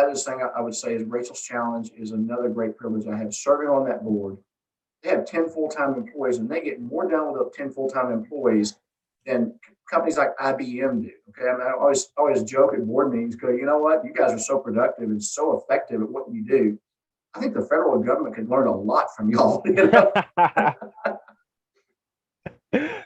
is the thing I would say is Rachel's Challenge is another great privilege I have serving on that board. They have 10 full-time employees, and they get more done with 10 full-time employees than companies like IBM do. Okay, I mean, I always joke at board meetings, go, you know what? You guys are so productive and so effective at what you do. I think the federal government could learn a lot from y'all.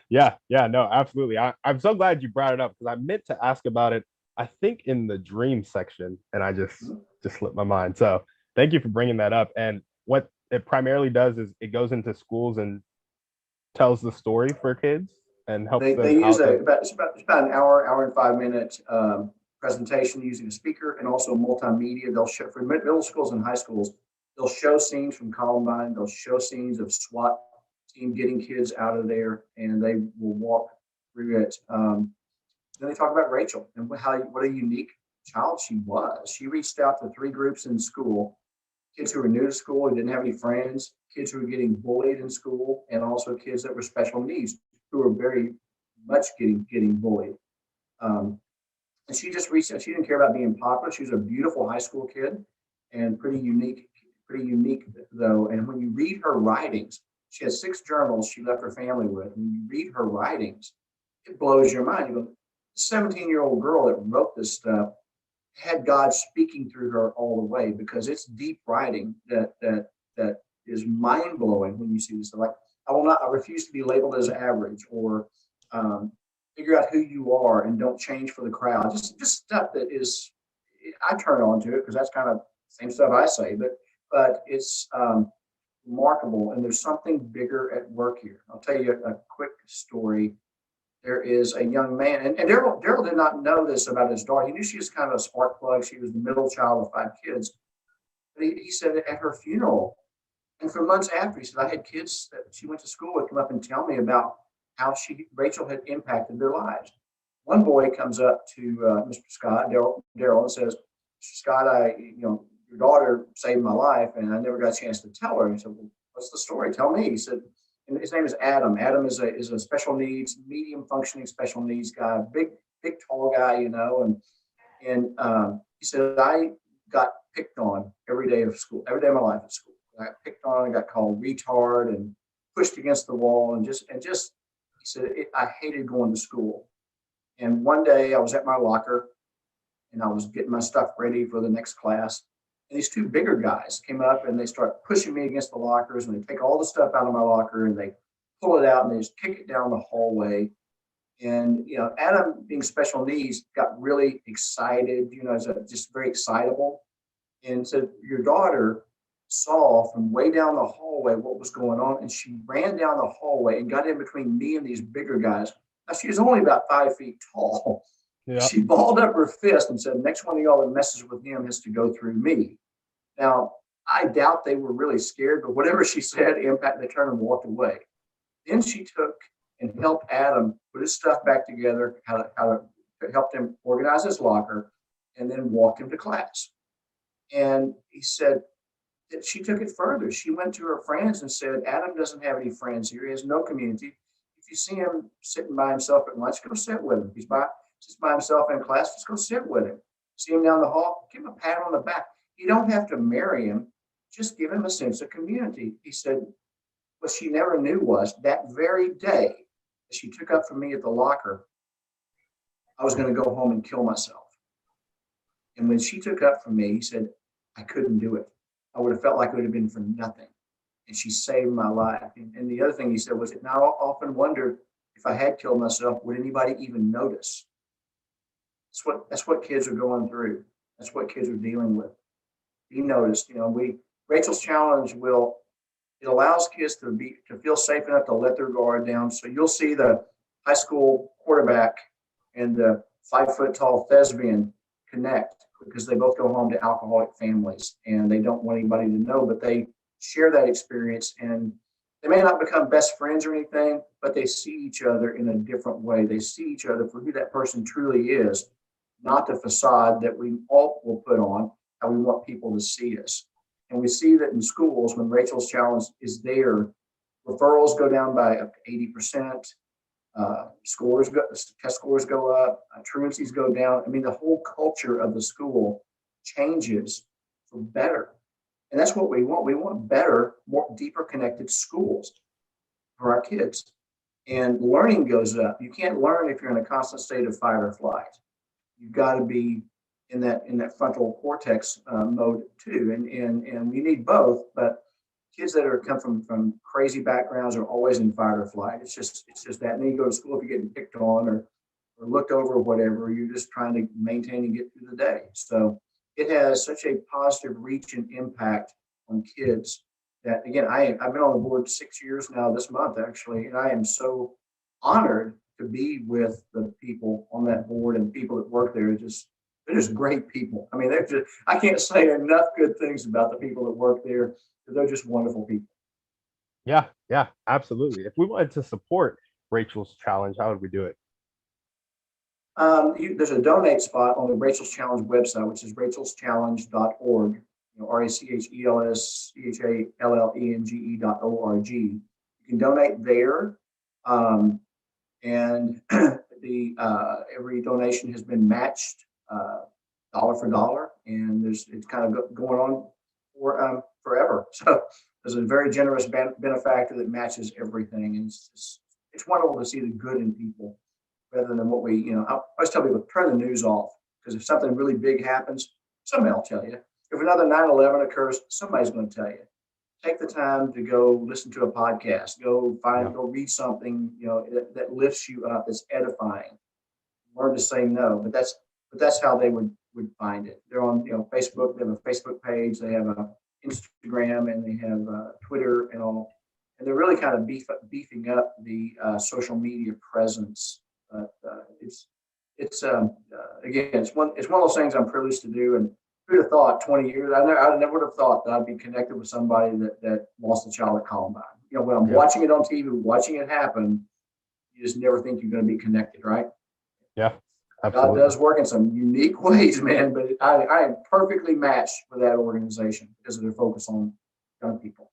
Yeah, no, absolutely. I'm so glad you brought it up because I meant to ask about it, I think in the dream section, and I just slipped my mind. So thank you for bringing that up. And what it primarily does is it goes into schools and tells the story for kids and helps them. They use it's about an hour and 5 minute presentation using a speaker and also multimedia. They'll show for middle schools and high schools. They'll show scenes from Columbine. They'll show scenes of SWAT team getting kids out of there, and they will walk through it. Then they talk about Rachel and what a unique child she was. She reached out to 3 groups in school: kids who were new to school and didn't have any friends, kids who were getting bullied in school, and also kids that were special needs who were very much getting bullied. And she just reached out. She didn't care about being popular. She was a beautiful high school kid and pretty unique though. And when you read her writings, She has 6 journals she left her family with. And you read her writings, it blows your mind. You go, the 17-year-old girl that wrote this stuff had God speaking through her all the way, because it's deep writing that is mind blowing when you see this. Like, I refuse to be labeled as average, or figure out who you are and don't change for the crowd. Just stuff that is, I turn on to it because that's kind of the same stuff I say, but it's remarkable. And there's something bigger at work here. I'll tell you a quick story. There is a young man, and Daryl did not know this about his daughter. He knew she was kind of a spark plug. She was the middle child of 5 kids. But he said at her funeral, and for months after, he said, I had kids that she went to school with come up and tell me about how Rachel had impacted their lives. One boy comes up to Mr. Scott, Daryl, and says, Mr. Scott, your daughter saved my life, and I never got a chance to tell her. He said, well, what's the story? Tell me. He said, and his name is Adam. Adam is a special needs, medium functioning special needs guy, big tall guy, and he said, I got picked on every day of school, every day of my life at school. I got picked on, I got called retard and pushed against the wall, and just he said, I hated going to school. And one day I was at my locker and I was getting my stuff ready for the next class. And these 2 bigger guys came up and they start pushing me against the lockers, and they take all the stuff out of my locker and they pull it out and they just kick it down the hallway. And, Adam, being special needs, got really excited, just very excitable, and said, your daughter saw from way down the hallway what was going on. And she ran down the hallway and got in between me and these bigger guys. Now, she was only about 5 feet tall. Yeah. She balled up her fist and said, next one of y'all that messes with him has to go through me. Now, I doubt they were really scared, but whatever she said, they turned and walked away. Then she took and helped Adam put his stuff back together, how to help him organize his locker, and then walked him to class. And he said that she took it further. She went to her friends and said, Adam doesn't have any friends here. He has no community. If you see him sitting by himself at lunch, go sit with him. If he's just by himself in class, just go sit with him. See him down the hall, give him a pat on the back. You don't have to marry him. Just give him a sense of community. He said, what she never knew was that very day that she took up from me at the locker, I was going to go home and kill myself. And when she took up from me, he said, I couldn't do it. I would have felt like it would have been for nothing. And she saved my life. And the other thing he said was, now I often wonder if I had killed myself, would anybody even notice? That's what kids are going through. That's what kids are dealing with. Be noticed. Rachel's Challenge it allows kids to feel safe enough to let their guard down. So you'll see the high school quarterback and the 5 foot tall thespian connect, because they both go home to alcoholic families and they don't want anybody to know, but they share that experience, and they may not become best friends or anything, but they see each other in a different way. They see each other for who that person truly is, not the facade that we all will put on, how we want people to see us. And we see that in schools, when Rachel's Challenge is there, referrals go down by up to 80%. Test scores go up, truancies go down. I mean, the whole culture of the school changes for better. And that's what we want. We want better, more deeper connected schools for our kids. And learning goes up. You can't learn if you're in a constant state of fight or flight. You've got to be in that frontal cortex mode too. And we need both, but kids that come from crazy backgrounds are always in fight or flight. It's just that. And then you go to school, if you're getting picked on or looked over or whatever, you're just trying to maintain and get through the day. So it has such a positive reach and impact on kids that, again, I've been on the board 6 years now this month, actually, and I am so honored to be with the people on that board, and people that work there. They're just great people. I mean, I can't say enough good things about the people that work there. They're just wonderful people. Yeah, absolutely. If we wanted to support Rachel's Challenge, how would we do it? There's a donate spot on the Rachel's Challenge website, which is rachelschallenge.org. RACHELSCHALLENGE.org. You can donate there, and every donation has been matched dollar for dollar, and it's kind of going on for forever. So there's a very generous benefactor that matches everything. And it's wonderful to see the good in people rather than what I always tell people, turn the news off, because if something really big happens, somebody will tell you. If another 9/11 occurs, somebody's going to tell you. Take the time to go listen to a podcast, go read something, that lifts you up, that's edifying. Learn to say no, but that's how they would find it. They're on, Facebook. They have a Facebook page. They have a Instagram, and they have Twitter and all. And they're really kind of beefing up the social media presence. But it's again, it's one of those things I'm privileged to do. And who'd have thought 20 years? I never would have thought that I'd be connected with somebody that lost a child at Columbine. When I'm watching it on TV, watching it happen, you just never think you're going to be connected, right? Yeah, absolutely. God does work in some unique ways, man. But I am perfectly matched for that organization because of their focus on young people.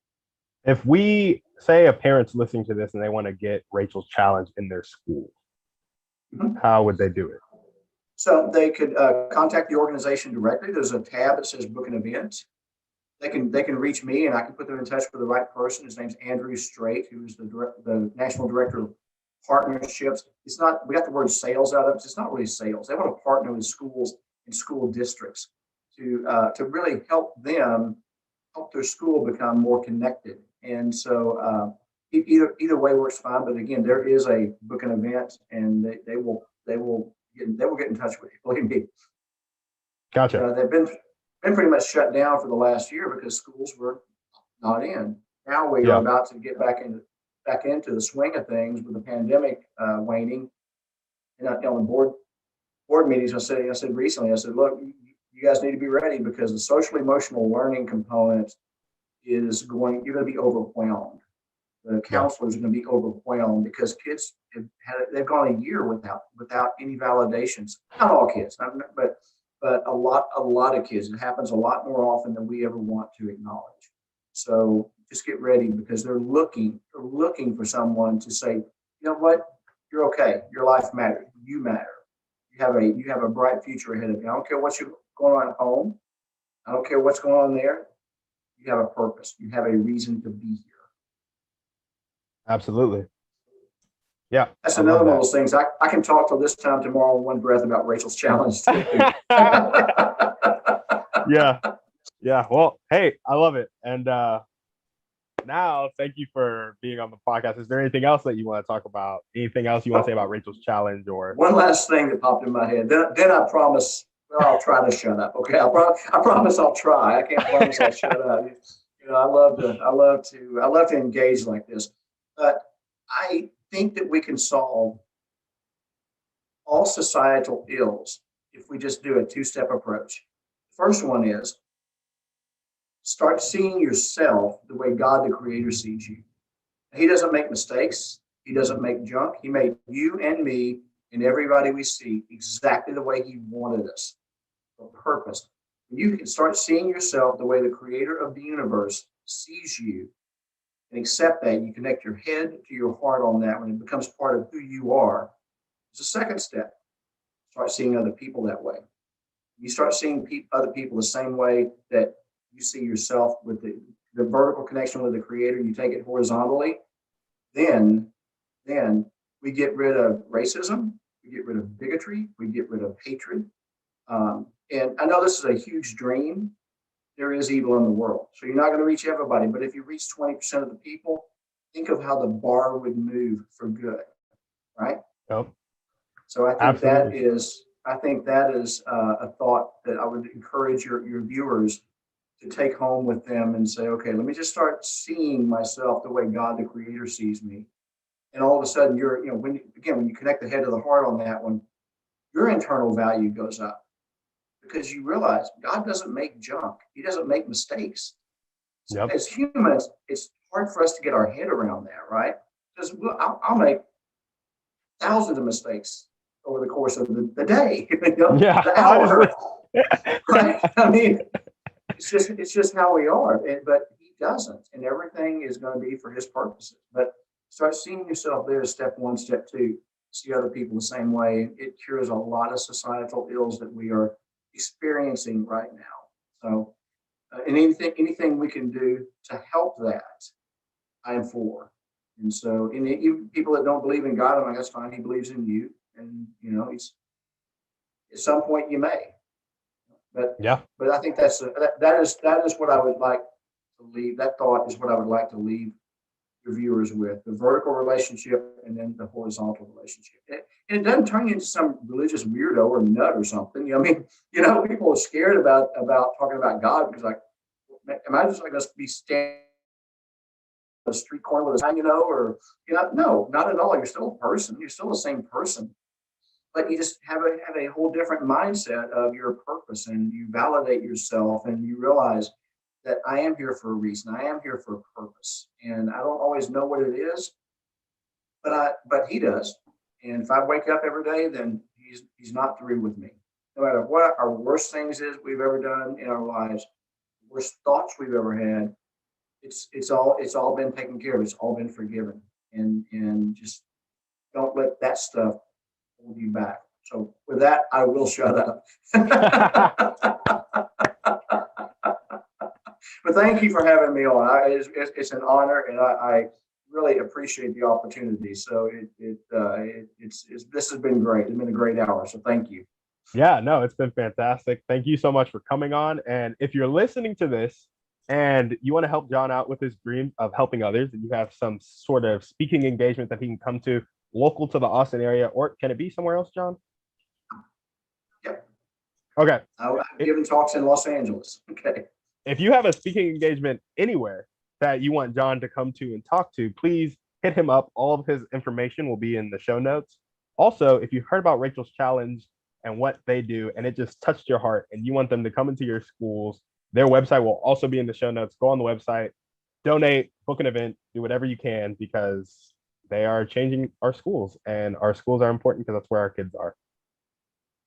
If we say a parent's listening to this and they want to get Rachel's Challenge in their school, how would they do it? So they could contact the organization directly. There's a tab that says book an event. They can reach me, and I can put them in touch with the right person. His name's Andrew Strait, who's the national director of partnerships. It's not, we got the word sales out of it. It's not really sales. They want to partner with schools and school districts to really help their school become more connected. And so either way works fine. But again, there is a book an event, and they will get in touch with you. Believe me. Gotcha. They've been pretty much shut down for the last year because schools were not in. Now we are about to get back into the swing of things with the pandemic waning. And on the board meetings, I said recently, look, you guys need to be ready, because the social emotional learning component you're going to be overwhelmed. The counselors are going to be overwhelmed because kids they've gone a year without any validations. Not all kids, but a lot of kids. It happens a lot more often than we ever want to acknowledge. So just get ready, because they're looking for someone to say, you know what, you're okay. Your life matters. You matter. You have a bright future ahead of you. I don't care what's going on at home. I don't care what's going on there. You have a purpose. You have a reason to be here. Absolutely. Yeah. That's another one of those things. I can talk till this time tomorrow in one breath about Rachel's Challenge too. Yeah. Well, hey, I love it. And now, thank you for being on the podcast. Is there anything else that you want to talk about? Anything else you want to say about Rachel's Challenge? Or one last thing that popped in my head. Then I promise. Well, I'll try to shut up. Okay, I promise I'll try. I can't promise I'll shut up. I love to engage like this. But I think that we can solve all societal ills if we just do a two-step approach. First one is start seeing yourself the way God, the Creator, sees you. He doesn't make mistakes. He doesn't make junk. He made you and me and everybody we see exactly the way He wanted us, for purpose. You can start seeing yourself the way the Creator of the universe sees you, and accept that. You connect your head to your heart on that when it becomes part of who you are. It's a second step. Start seeing other people that way. You start seeing other people the same way that you see yourself, with the vertical connection with the Creator. You take it horizontally. Then we get rid of racism. We get rid of bigotry. We get rid of hatred. And I know this is a huge dream. There is evil in the world. So you're not going to reach everybody. But if you reach 20% of the people, think of how the bar would move for good, right? Yep. So I think that is a thought that I would encourage your viewers to take home with them and say, okay, let me just start seeing myself the way God, the Creator, sees me. And all of a sudden, when you connect the head to the heart on that one, your internal value goes up, because you realize God doesn't make junk. He doesn't make mistakes. So as humans, it's hard for us to get our head around that, right? Because I'll make thousands of mistakes over the course of the day, the hour. Right? I mean, it's just how we are. But He doesn't, and everything is going to be for His purposes. But start seeing yourself there as step one. Step two, see other people the same way. It cures a lot of societal ills that we are experiencing right now. So and anything we can do to help that, I am for. And so, and even people that don't believe in God, I'm like, that's fine. He believes in you, and he's at some point you may, but Yeah. I think that is what I would like to leave. That thought is what I would like to leave your viewers with: the vertical relationship and then the horizontal relationship. And it doesn't turn you into some religious weirdo or nut or something. I mean, people are scared about talking about God because, like, am I just like going to be standing on the street corner with a sign, or no, not at all. You're still a person. You're still the same person, but you just have a whole different mindset of your purpose, and you validate yourself, and you realize that I am here for a reason. I am here for a purpose, and I don't always know what it is, but he does. And if I wake up every day, then he's not through with me. No matter what our worst things is we've ever done in our lives, worst thoughts we've ever had, it's all been taken care of. It's all been forgiven, and just don't let that stuff hold you back. So with that, I will shut up. But thank you for having me on. It's an honor, and I really appreciate the opportunity. So this has been great. It's been a great hour. So thank you. Yeah, no, it's been fantastic. Thank you so much for coming on. And if you're listening to this and you want to help John out with his dream of helping others, and you have some sort of speaking engagement that he can come to local to the Austin area, or can it be somewhere else, John? Yep. Okay. I've given talks in Los Angeles. Okay. If you have a speaking engagement anywhere that you want John to come to and talk to, please hit him up. All of his information will be in the show notes. Also, if you heard about Rachel's Challenge and what they do, and it just touched your heart, and you want them to come into your schools, their website will also be in the show notes. Go on the website, donate, book an event, do whatever you can, because they are changing our schools, and our schools are important because that's where our kids are.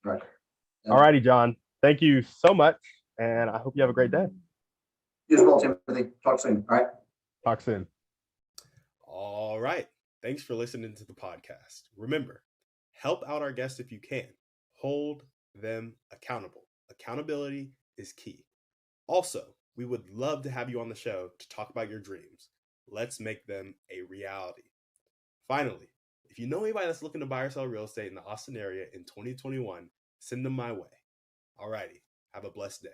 Right. All righty, John. Thank you so much, and I hope you have a great day. You as well, Timothy. Talk soon. All right. Talk soon. All right. Thanks for listening to the podcast. Remember, help out our guests if you can. Hold them accountable. Accountability is key. Also, we would love to have you on the show to talk about your dreams. Let's make them a reality. Finally, if you know anybody that's looking to buy or sell real estate in the Austin area in 2021, send them my way. All righty. Have a blessed day.